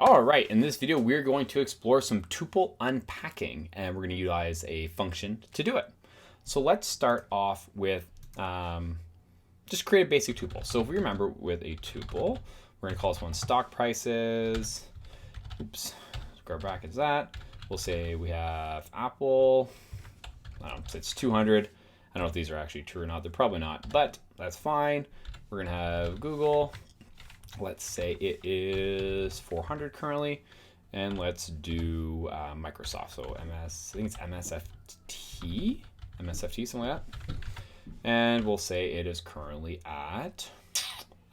All right, in this video, we're going to explore some tuple unpacking, and we're going to utilize a function to do it. So let's start off with just create a basic tuple. So if we remember with a tuple, we're going to call this one stock prices. Oops, square brackets that. We'll say we have Apple. I don't know, so it's 200. I don't know if these are actually true or not. They're probably not, but that's fine. We're going to have Google. Let's say it is 400 currently, and let's do Microsoft. So I think it's MSFT, something like that. And we'll say it is currently at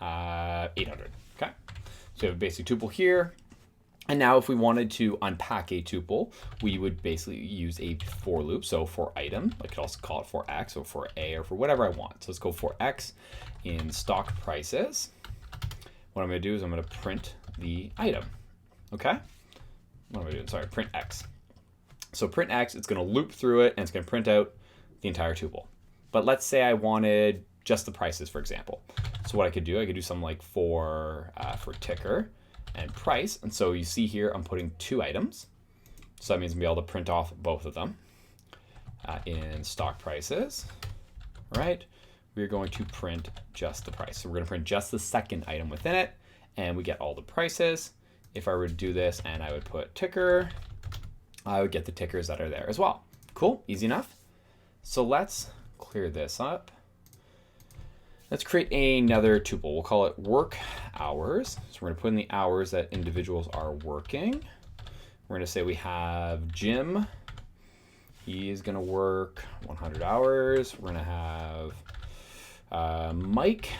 800. Okay, so we have a basic tuple here. And now if we wanted to unpack a tuple, we would basically use a for loop. So for item, I could also call it for X or for A or for whatever I want. So let's go for X in stock prices. What I'm going to do is I'm going to print the item. Okay? What am I doing? Sorry, print X. So print X, it's going to loop through it and it's going to print out the entire tuple. But let's say I wanted just the prices, for example. So what I could do something like for ticker and price. And so you see here, I'm putting two items. So that means I'm going to be able to print off both of them in stock prices, right? We're going to print just the price. So we're going to print just the second item within it, and we get all the prices. If I were to do this and I would put ticker, I would get the tickers that are there as well. Cool, easy enough. So let's clear this up. Let's create another tuple. We'll call it work hours. So we're going to put in the hours that individuals are working. We're going to say we have Jim. He is going to work 100 hours. We're going to have Mike,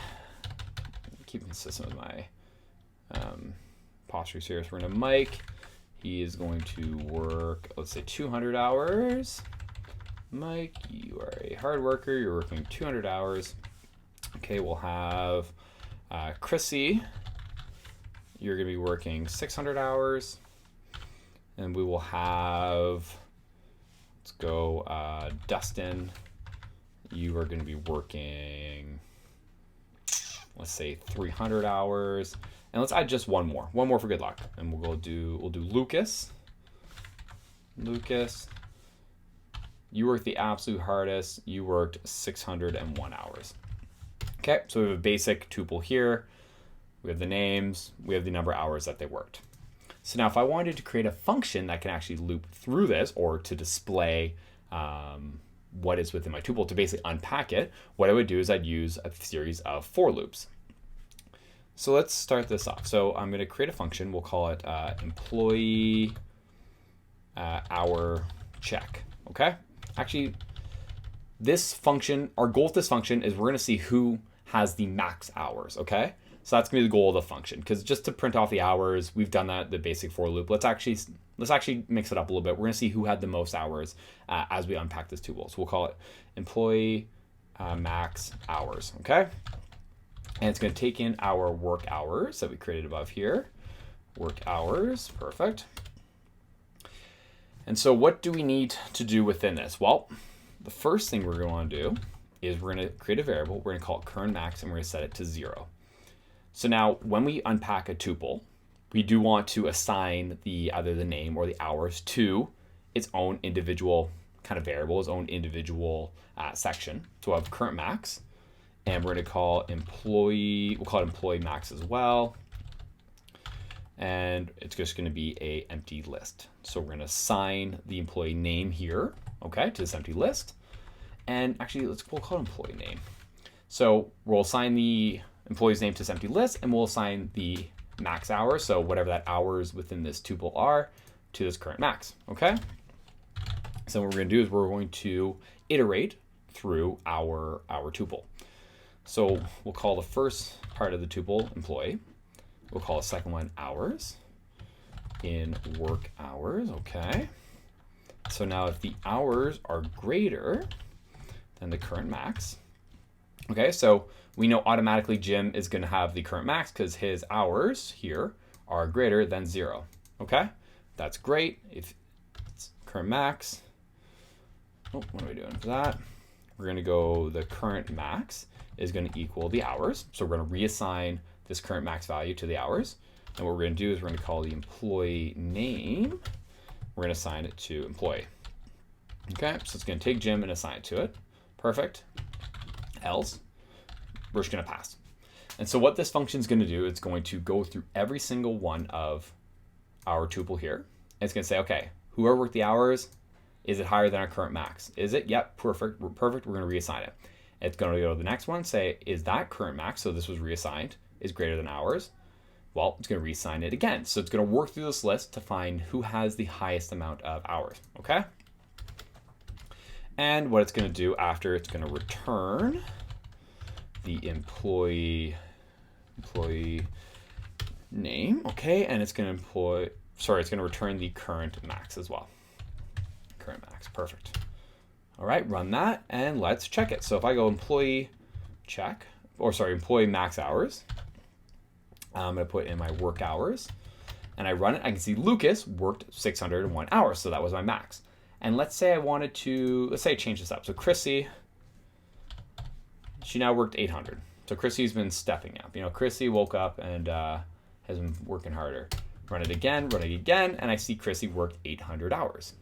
keep consistent with my postures here. So we're going to Mike. He is going to work, let's say 200 hours. Mike, you are a hard worker. You're working 200 hours. Okay, we'll have Chrissy. You're going to be working 600 hours. And we will have, let's go, Dustin. You are going to be working, let's say 300 hours, and let's add just one more for good luck. And we'll do Lucas. Lucas, you worked the absolute hardest. You worked 601 hours. Okay, so we have a basic tuple here. We have the names. We have the number of hours that they worked. So now if I wanted to create a function that can actually loop through this, or to display what is within my tuple, to basically unpack it, what I would do is I'd use a series of for loops. So let's start this off. So I'm going to create a function. We'll call it employee hour check. Okay? Actually, this function, our goal with this function is we're going to see who has the max hours. Okay? So that's going to be the goal of the function, because just to print off the hours, we've done that, the basic for loop. Let's actually mix it up a little bit. We're going to see who had the most hours as we unpack this tuple. So we'll call it employee max hours, okay? And it's going to take in our work hours that we created above here. Work hours, perfect. And so what do we need to do within this? Well, the first thing we're going to want to do is we're going to create a variable. We're going to call it current max, and we're going to set it to 0. So now when we unpack a tuple, we do want to assign either the name or the hours to its own individual kind of variable, its own individual section. So we'll have current max, and we're going to call employee, we'll call it employee max as well. And it's just going to be a empty list. So we're going to assign the employee name here, okay, to this empty list. And actually, we'll call it employee name. So we'll assign the employee's name to this empty list, and we'll assign the max hours, so whatever that hours within this tuple are, to this current max, okay? So what we're going to do is we're going to iterate through our tuple. So we'll call the first part of the tuple employee. We'll call the second one hours in work hours, okay? So now if the hours are greater than the current max, okay, so we know automatically Jim is going to have the current max because his hours here are greater than 0. Okay, that's great. If it's current max, what are we doing for that? We're going to go the current max is going to equal the hours. So we're going to reassign this current max value to the hours. And what we're going to do is we're going to call the employee name. We're going to assign it to employee. Okay, so it's going to take Jim and assign it to it. Perfect. Else, we're just going to pass. And so what this function is going to do, it's going to go through every single one of our tuple here. And it's going to say, okay, whoever worked the hours, is it higher than our current max? Is it? Yep, perfect. We're perfect. We're going to reassign it. It's going to go to the next one, say, is that current max, so this was reassigned, is greater than ours? Well, it's going to reassign it again. So it's going to work through this list to find who has the highest amount of hours, okay? And what it's going to do after, it's going to return the employee name, okay? And it's going to it's going to return the current max as well. Current max, perfect. All right, run that and let's check it. So if I go employee max hours, I'm going to put in my work hours and I run it. I can see Lucas worked 601 hours. So that was my max. And let's say I wanted to, let's say I change this up. So Chrissy, she now worked 800. So Chrissy's been stepping up. You know, Chrissy woke up and has been working harder. Run it again, and I see Chrissy worked 800 hours.